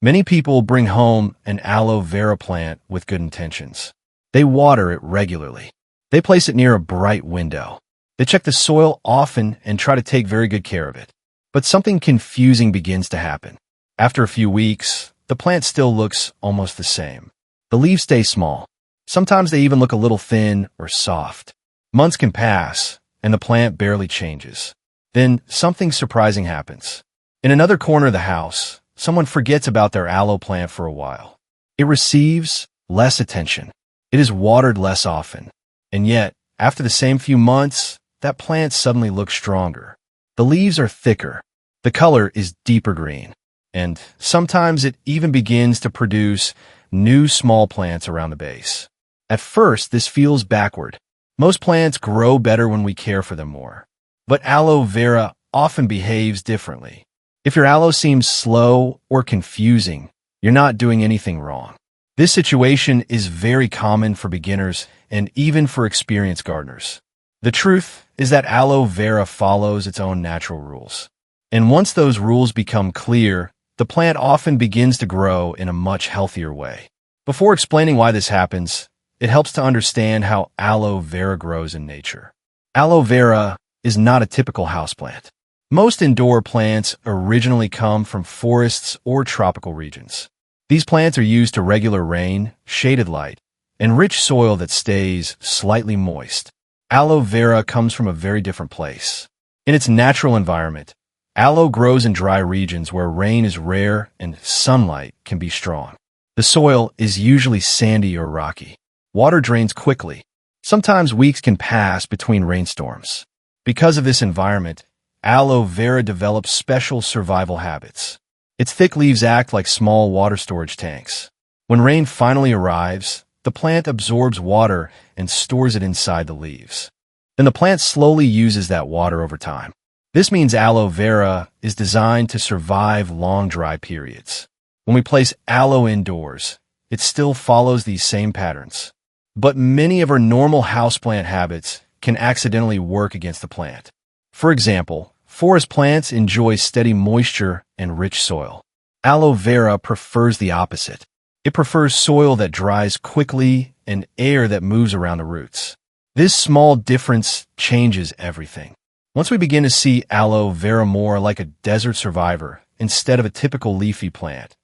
Many people bring home an aloe vera plant with good intentions. They water it regularly. They place it near a bright window. They check the soil often and try to take very good care of it. But something confusing begins to happen. After a few weeks, the plant still looks almost the same. The leaves stay small. Sometimes they even look a little thin or soft. Months can pass, and the plant barely changes. Then something surprising happens. In another corner of the house, someone forgets about their aloe plant for a while. It receives less attention. It is watered less often. And yet, after the same few months, that plant suddenly looks stronger. The leaves are thicker. The color is deeper green. And sometimes it even begins to produce new small plants around the base. At first, this feels backward. Most plants grow better when we care for them more. But aloe vera often behaves differently. If your aloe seems slow or confusing, you're not doing anything wrong. This situation is very common for beginners and even for experienced gardeners. The truth is that aloe vera follows its own natural rules. And once those rules become clear, the plant often begins to grow in a much healthier way. Before explaining why this happens, it helps to understand how aloe vera grows in nature. Aloe vera is not a typical houseplant. Most indoor plants originally come from forests or tropical regions. These plants are used to regular rain, shaded light, and rich soil that stays slightly moist. Aloe vera comes from a very different place. In its natural environment, aloe grows in dry regions where rain is rare and sunlight can be strong. The soil is usually sandy or rocky. Water drains quickly. Sometimes weeks can pass between rainstorms. Because of this environment, aloe vera develops special survival habits. Its thick leaves act like small water storage tanks. When rain finally arrives, the plant absorbs water and stores it inside the leaves. Then the plant slowly uses that water over time. This means aloe vera is designed to survive long dry periods. When we place aloe indoors, it still follows these same patterns. But many of our normal houseplant habits can accidentally work against the plant. For example, forest plants enjoy steady moisture and rich soil. Aloe vera prefers the opposite. It prefers soil that dries quickly and air that moves around the roots. This small difference changes everything. Once we begin to see aloe vera more like a desert survivor instead of a typical leafy plant,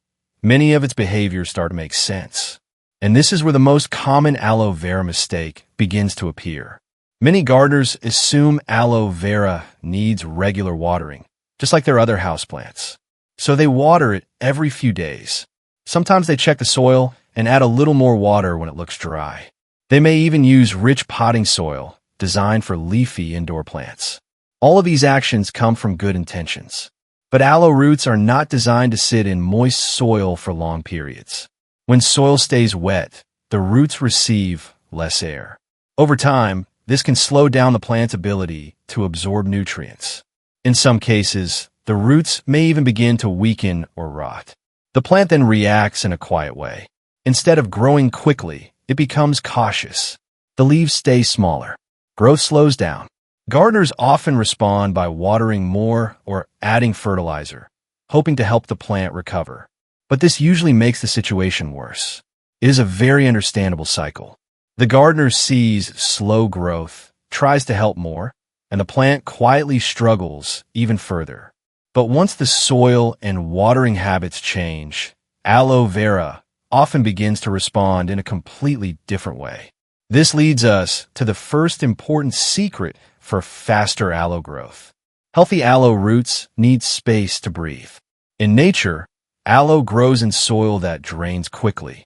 many of its behaviors start to make sense. And this is where the most common aloe vera mistake begins to appear. Many gardeners assume aloe vera needs regular watering, just like their other houseplants. So they water it every few days. Sometimes they check the soil and add a little more water when it looks dry. They may even use rich potting soil designed for leafy indoor plants. All of these actions come from good intentions. But aloe roots are not designed to sit in moist soil for long periods. When soil stays wet, the roots receive less air. Over time, this can slow down the plant's ability to absorb nutrients. In some cases, the roots may even begin to weaken or rot. The plant then reacts in a quiet way. Instead of growing quickly, it becomes cautious. The leaves stay smaller. Growth slows down. Gardeners often respond by watering more or adding fertilizer, hoping to help the plant recover. But this usually makes the situation worse. It is a very understandable cycle. The gardener sees slow growth, tries to help more, and the plant quietly struggles even further. But once the soil and watering habits change, aloe vera often begins to respond in a completely different way. This leads us to the first important secret for faster aloe growth. Healthy aloe roots need space to breathe. In nature, aloe grows in soil that drains quickly.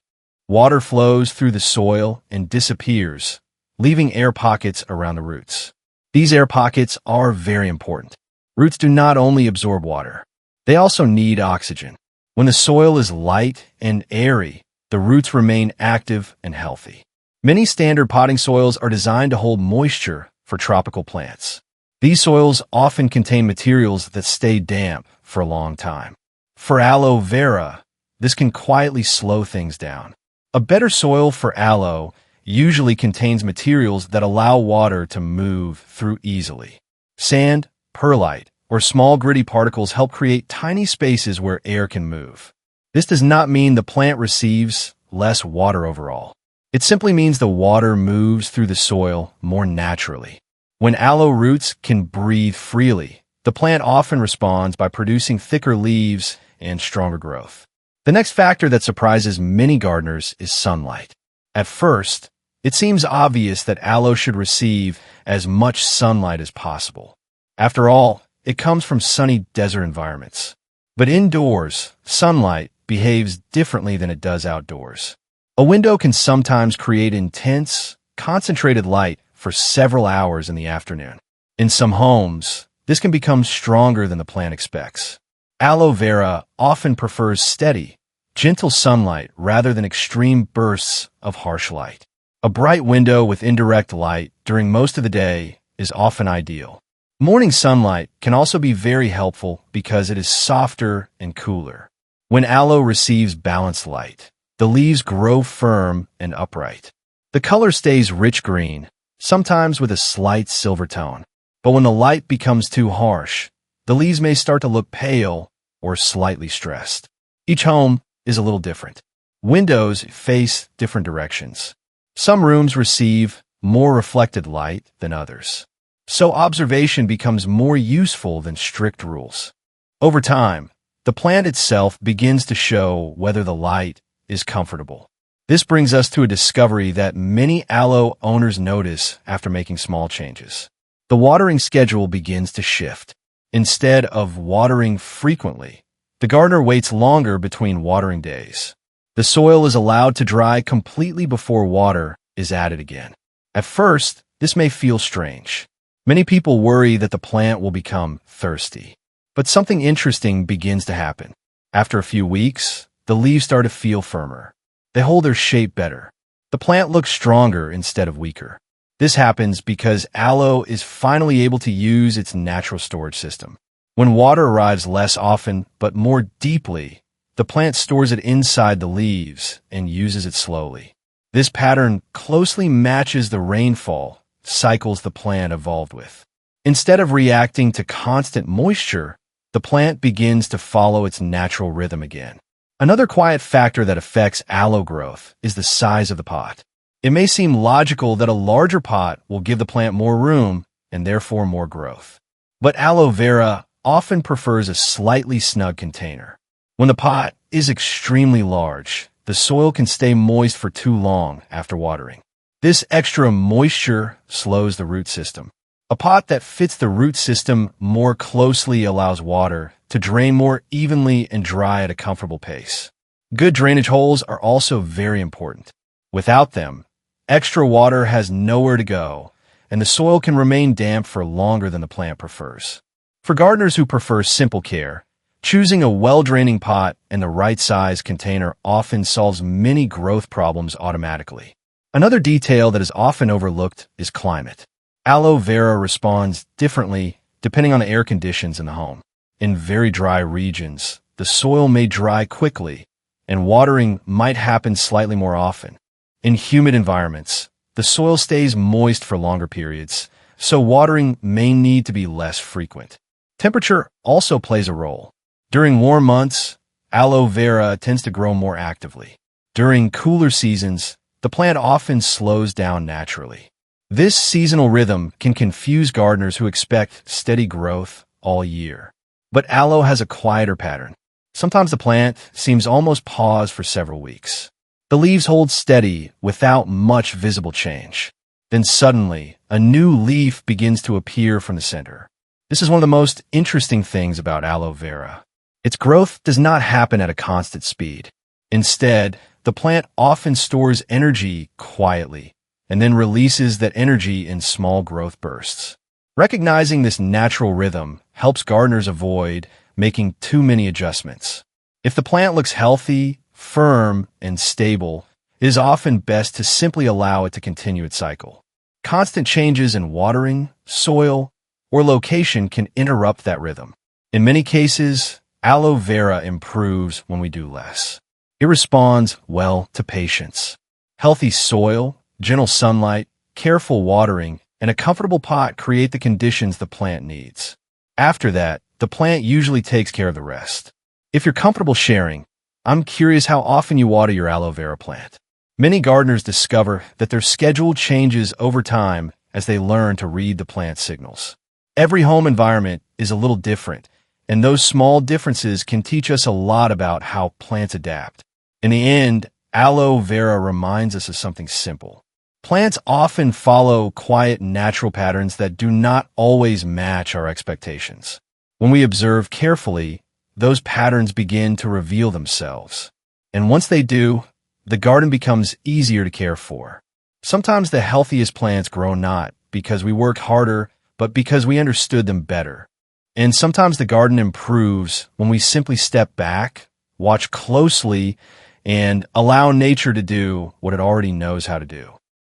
Water flows through the soil and disappears, leaving air pockets around the roots. These air pockets are very important. Roots do not only absorb water, they also need oxygen. When the soil is light and airy, the roots remain active and healthy. Many standard potting soils are designed to hold moisture for tropical plants. These soils often contain materials that stay damp for a long time. For aloe vera, this can quietly slow things down. A better soil for aloe usually contains materials that allow water to move through easily. Sand, perlite, or small gritty particles help create tiny spaces where air can move. This does not mean the plant receives less water overall. It simply means the water moves through the soil more naturally. When aloe roots can breathe freely, the plant often responds by producing thicker leaves and stronger growth. The next factor that surprises many gardeners is sunlight. At first, it seems obvious that aloe should receive as much sunlight as possible. After all, it comes from sunny desert environments. But indoors, sunlight behaves differently than it does outdoors. A window can sometimes create intense, concentrated light for several hours in the afternoon. In some homes, this can become stronger than the plant expects. Aloe vera often prefers steady, gentle sunlight rather than extreme bursts of harsh light. A bright window with indirect light during most of the day is often ideal. Morning sunlight can also be very helpful because it is softer and cooler. When aloe receives balanced light, the leaves grow firm and upright. The color stays rich green, sometimes with a slight silver tone. But when the light becomes too harsh, the leaves may start to look pale or slightly stressed. Each home is a little different. Windows face different directions. Some rooms receive more reflected light than others. So observation becomes more useful than strict rules. Over time, the plant itself begins to show whether the light is comfortable. This brings us to a discovery that many aloe owners notice after making small changes. The watering schedule begins to shift. Instead of watering frequently, the gardener waits longer between watering days. The soil is allowed to dry completely before water is added again. At first, this may feel strange. Many people worry that the plant will become thirsty. But something interesting begins to happen. After a few weeks, the leaves start to feel firmer. They hold their shape better. The plant looks stronger instead of weaker. This happens because aloe is finally able to use its natural storage system. When water arrives less often but more deeply, the plant stores it inside the leaves and uses it slowly. This pattern closely matches the rainfall cycles the plant evolved with. Instead of reacting to constant moisture, the plant begins to follow its natural rhythm again. Another quiet factor that affects aloe growth is the size of the pot. It may seem logical that a larger pot will give the plant more room and therefore more growth. But aloe vera often prefers a slightly snug container. When the pot is extremely large, the soil can stay moist for too long after watering. This extra moisture slows the root system. A pot that fits the root system more closely allows water to drain more evenly and dry at a comfortable pace. Good drainage holes are also very important. Without them, extra water has nowhere to go, and the soil can remain damp for longer than the plant prefers. For gardeners who prefer simple care, choosing a well-draining pot and the right size container often solves many growth problems automatically. Another detail that is often overlooked is climate. Aloe vera responds differently depending on the air conditions in the home. In very dry regions, the soil may dry quickly, and watering might happen slightly more often. In humid environments, the soil stays moist for longer periods, so watering may need to be less frequent. Temperature also plays a role. During warm months, aloe vera tends to grow more actively. During cooler seasons, the plant often slows down naturally. This seasonal rhythm can confuse gardeners who expect steady growth all year. But aloe has a quieter pattern. Sometimes the plant seems almost paused for several weeks. The leaves hold steady without much visible change. Then suddenly, a new leaf begins to appear from the center. This is one of the most interesting things about aloe vera. Its growth does not happen at a constant speed. Instead, the plant often stores energy quietly and then releases that energy in small growth bursts. Recognizing this natural rhythm helps gardeners avoid making too many adjustments. If the plant looks healthy, firm, and stable, it is often best to simply allow it to continue its cycle. Constant changes in watering, soil, or location can interrupt that rhythm. In many cases, aloe vera improves when we do less. It responds well to patience. Healthy soil, gentle sunlight, careful watering, and a comfortable pot create the conditions the plant needs. After that, the plant usually takes care of the rest. If you're comfortable sharing, I'm curious how often you water your aloe vera plant. Many gardeners discover that their schedule changes over time as they learn to read the plant's signals. Every home environment is a little different, and those small differences can teach us a lot about how plants adapt. In the end, aloe vera reminds us of something simple. Plants often follow quiet, natural patterns that do not always match our expectations. When we observe carefully, those patterns begin to reveal themselves. And once they do, the garden becomes easier to care for. Sometimes the healthiest plants grow not because we worked harder, but because we understood them better. And sometimes the garden improves when we simply step back, watch closely, and allow nature to do what it already knows how to do.